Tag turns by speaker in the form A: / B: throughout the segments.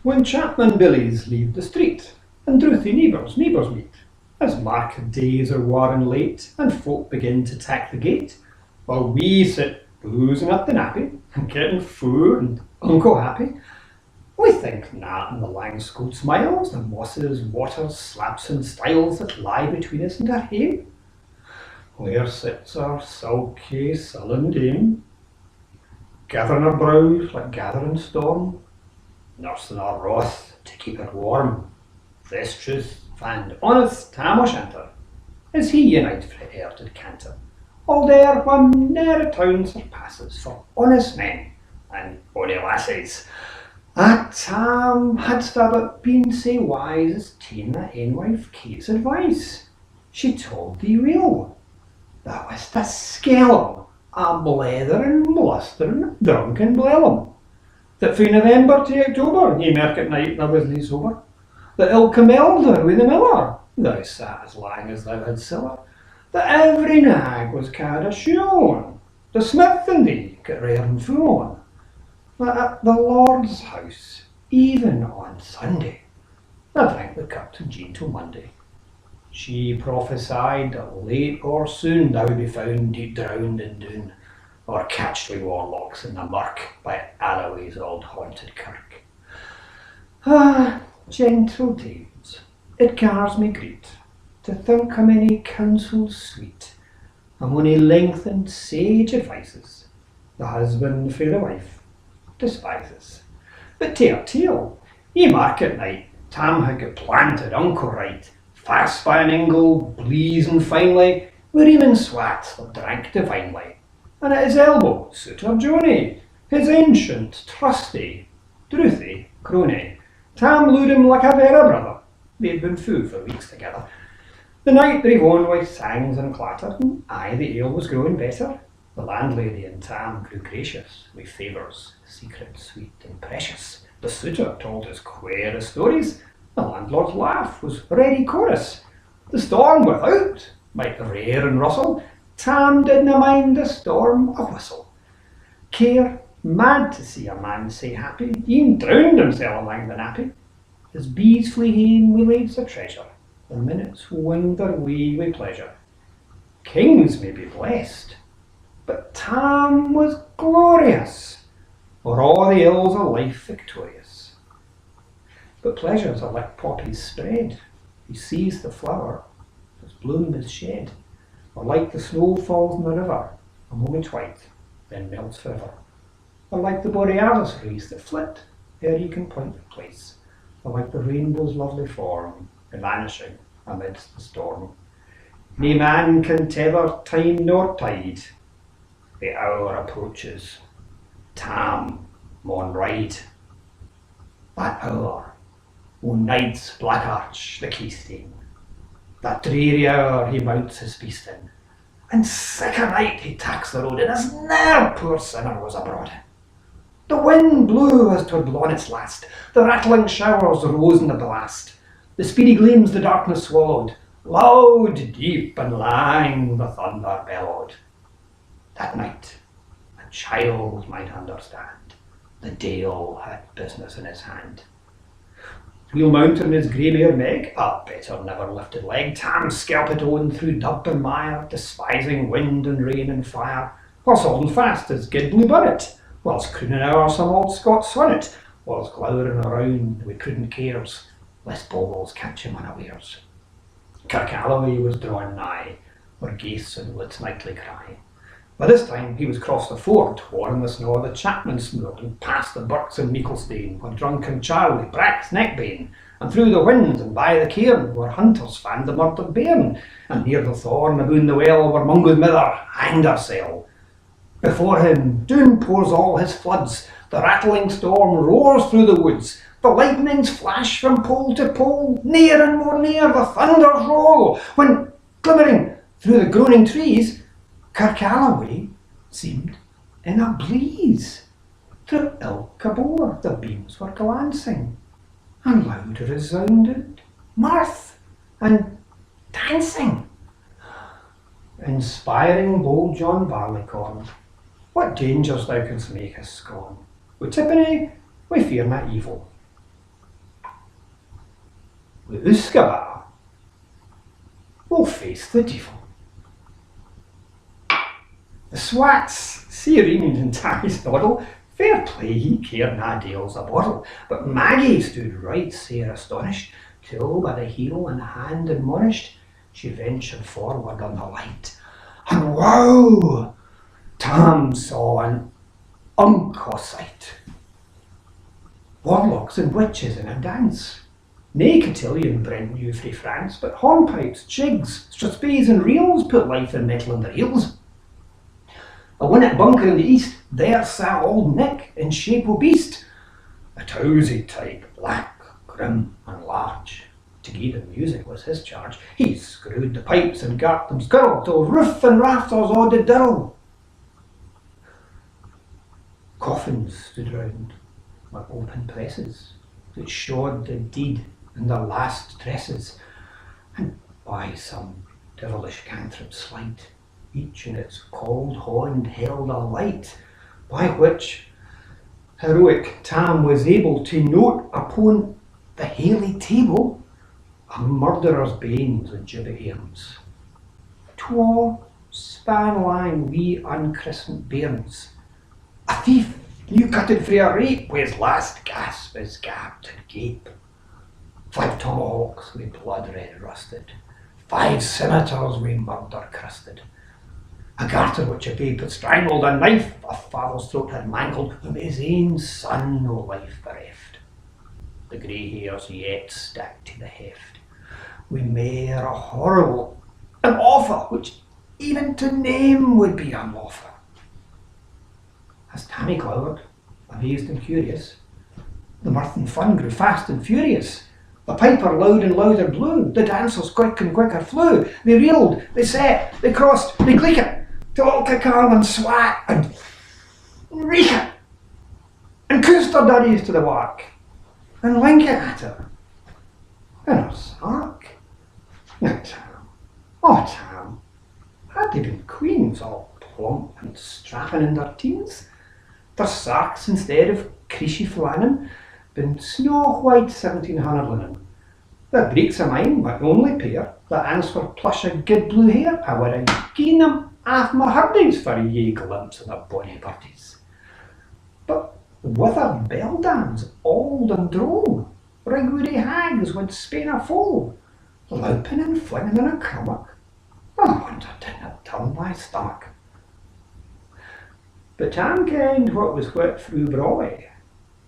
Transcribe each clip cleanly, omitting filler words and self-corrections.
A: When Chapman Billies leave the street, and drouthy neighbours meet, as market days are worn late, and folk begin to tack the gate, while we sit boozing at the nappy, and getting fou and unco happy, we think not on the Langscote smiles, the mosses, waters, slaps and stiles that lie between us and our hame. Where sits our sulky, sullen dame, gathering her brows like gathering storm, nursing our wrath to keep it warm. This truth fand honest Tam O'Shanter, as he unite frae air to canter, all there wha ne'er a town surpasses for honest men and bonny lasses. Tam, hadst thou but been sae wise as ta'en that henwife Kate's advice, she told thee weel. Thou wast a skellum, a bletherin', blusterin', drunken blellum, that fae November to October ye market night thou wasna sober, that ilka melder wi' the miller thou sat as lang as thou had siller, that every nag was ca'd a shoon, the smith and thee got rare and full, that at the Lord's house, even on Sunday, thou drank the cup to Jean till Monday. She prophesied that late or soon thou would be found deep drowned in Doon, or catched wi' warlocks in the murk by Alloway's old haunted kirk. Ah, gentle dames, it gars me greet to think how many counsels sweet, and mony lengthened sage advices the husband frae the wife despises. But to our tale, ye market night, Tam had got planted unco right, fast by an ingle, bleezing finely, where even swats that drank divinely, and at his elbow Suitor Johnny, his ancient, trusty, drouthy crony. Tam lued him like a vera brother, they had been fou for weeks together. The night drave on with sangs and clatter, and aye the ale was growing better. The landlady and Tam grew gracious, with favours, secret, sweet and precious. The suitor told his queer stories, the landlord's laugh was ready chorus. The storm without might rare and rustle, Tam didna mind the storm a whistle. Care, mad to see a man sae happy, e'en drowned himself among the nappy. His bees flee hame wi' lades of treasure, the minutes winged their way wi' pleasure. Kings may be blessed, but Tam was glorious, o'er all the ills of life victorious. But pleasures are like poppies spread, he sees the flower, its bloom is shed, or like the snow falls in the river, a moment white, then melts forever, or like the borealis rays that flit, ere he can point the place, or like the rainbow's lovely form, vanishing amidst the storm. Nae man can tether time nor tide, the hour approaches, Tam maun ride. That hour, o night's black arch, the keystane, that dreary hour he mounts his beast in, and sick a night he tacks the road in as ne'er poor sinner was abroad in. The wind blew as 'twould blawn its last, the rattling showers rose in the blast, the speedy gleams the darkness swallowed, loud, deep and lang the thunder bellowed. That night a child might understand, the Dale had business in his hand. Wheel mount on his grey mare Meg, a better never lifted leg, Tam skelpit on through dub and mire, despising wind and rain and fire, whilst holding fast his gid blue bonnet, whilst crooning o'er some old Scots sonnet, whilst glowering around with prudent cares, lest baubles catch him unawares. Kirkalloway was drawing nigh, where Gaith sounded its nightly cry. By this time he was crossed the ford, o'er in the snow the chapman smoored, and past the birks and Meeklestane, where drunken Charlie brack's neckbane, and through the winds and by the cairn, where hunters fand the murdered bairn, and near the thorn aboon the well, where Mungo's mither hanged hersel. Before him, doon pours all his floods, the rattling storm roars through the woods, the lightnings flash from pole to pole, near and more near the thunders roll, when, glimmering through the groaning trees, Kirkalloway seemed in a breeze. Through ilka bore the beams were glancing, and loud resounded mirth and dancing. Inspiring bold John Barleycorn, what dangers thou canst make us scorn. Wi' tippenny, we fear not evil. wi' Uskaba, we'll face the devil. The swats, see Reamond and Tammy's noddle, fair play he cared nae deals a boddle, but Maggie stood right sair astonished, till by the heel and hand admonished, she ventured forward on the light, and wow! Tam saw an unco sight. Warlocks and witches in a dance. Nae cotillion Brent knew frae France, but hornpipes, jigs, strathspeys and reels put life and metal in their heels. A winnock bunker in the east, there sat old Nick in shape o' beast, a towsy type, black, grim and large. To gie the music was his charge. He screwed the pipes and gat them skirl, till roof and rafters all did dirl. Coffins stood round, like open presses, that showed the deed in their last tresses, and by some devilish cantrip slight, each in its cold horn held a light, by which heroic Tam was able to note upon the haly table a murderer's banes and gibbet airms, twa span-lang wee unchristened bairns, a thief new cutted frae a rape, wi' his last gasp is gapped and gape, 5 tomahawks wi' blood red rusted, 5 scimitars wi' murder crusted, a garter which a babe had strangled, a knife a father's throat had mangled, whom his ain son no life bereft. The grey hairs yet stack to the heft, wi' mair a horrible, an awful, which even to name would be unlawful. As Tammy glowered, amazed and curious, the mirth and fun grew fast and furious. The piper loud and louder blew, the dancers quick and quicker flew. They reeled, they set, they crossed, they gleekit, till all cacal and swat and reekit, and coosed their duddies to the wark, and linkit at her, in her sark. Now Tam, oh Tam, had they been queens all plump and strapping in their teens, their sarks instead of creashy flannin been snow-white 1700 linen. The breeks o' mine, my only pair, that ans for plush o' good blue hair, I would have gi'en them half my hurdies for ye glimpse of their bonny birdies. But withered beldams, old and droll, rigweary hags wad spain a foal, louping and flinging in a crummock, I wonder didna turn my stomach. But Tam kenned what was what through Brawley.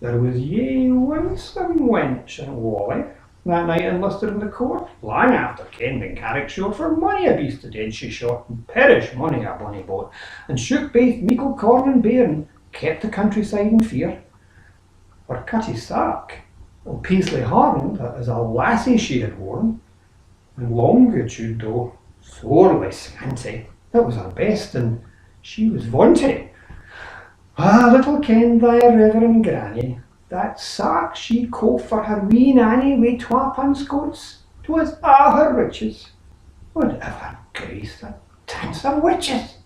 A: There was ye winsome wench and Wally that night enlisted in the court, lang after kenned in Carrickshire for mony a beast a dead she shot, and perish mony a bonny boat, and shook baith meikle corn and bairn, kept the countryside in fear. For Cutty Sark, o' Paisley Horn, that as a lassie she had worn, and longitude though sorely scanty, that was her best, and she was vaunty. Ah, little kenned thy reverend granny, that sark she coft for her wee nanny wi' 2 coats, 'twas a' her riches, would ever grace the dance of witches.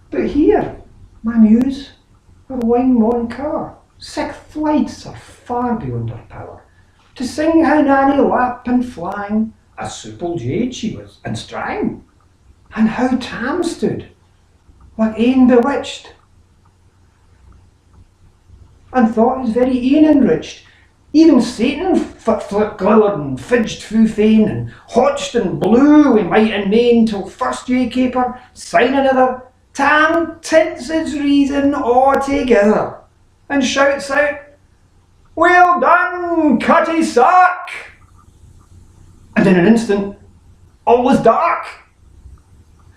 A: But here, my muse, her wine maun cower, sick flights are far beyond her power, to sing how nanny lap and flang, a supple jade she was, and strang, and how Tam stood, like ane bewitched, and thought his very e'en enriched. Even Satan foot glowered and fidged fu fain, and hotched and blew wi' might and main, till first ye caper, sign another, Tam tints his reason altogether, and shouts out, "Well done, Cutty Sark!" And in an instant, all was dark,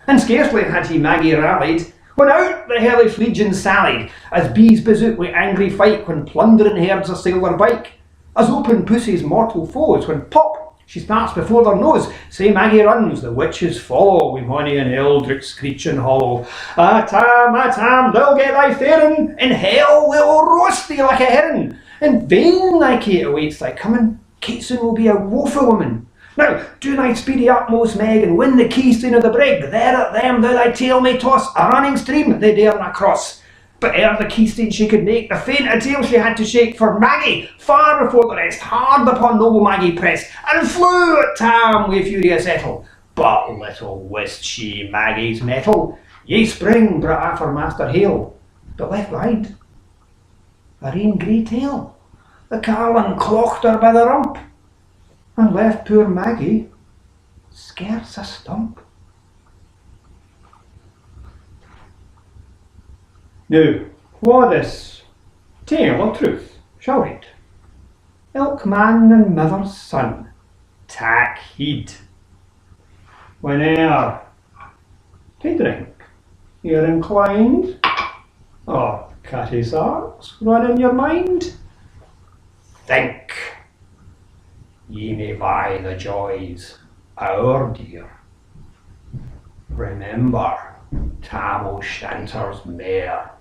A: and scarcely had he Maggie rallied, when out the hellish legion sallied, as bees bezoot wi' angry fight, when plundering herds assail their bike, as open pussy's mortal foes, when pop she starts before their nose, say Maggie runs, the witches follow, wi' mony an eldritch screeching hollow. Ah Tam, they'll get thy faring, in hell they'll roast thee like a herring, in vain thy Kate awaits thy coming, Kate soon will be a woeful woman. Now, do thy speedy utmost, Meg, and win the keystone of the brig. There at them thou thy tail may toss, a running stream they dare na cross. But ere the keystone she could make, the fainted tail she had to shake, for Maggie, far before the rest, hard upon noble Maggie pressed, and flew at Tam wi' furious ettle. But little wist she Maggie's mettle, ye spring brought aff her master hail, but left behind her ain grey tail. The carlin clocked her by the rump, and left poor Maggie scarce a stump. Now, wha this tale of truth shall read. Ilk man and mother's son, tak heed. Whene'er to drink you're inclined, or catty sarks run in your mind, think ye may buy the joys our dear. Remember Tam O'Shanter's mare.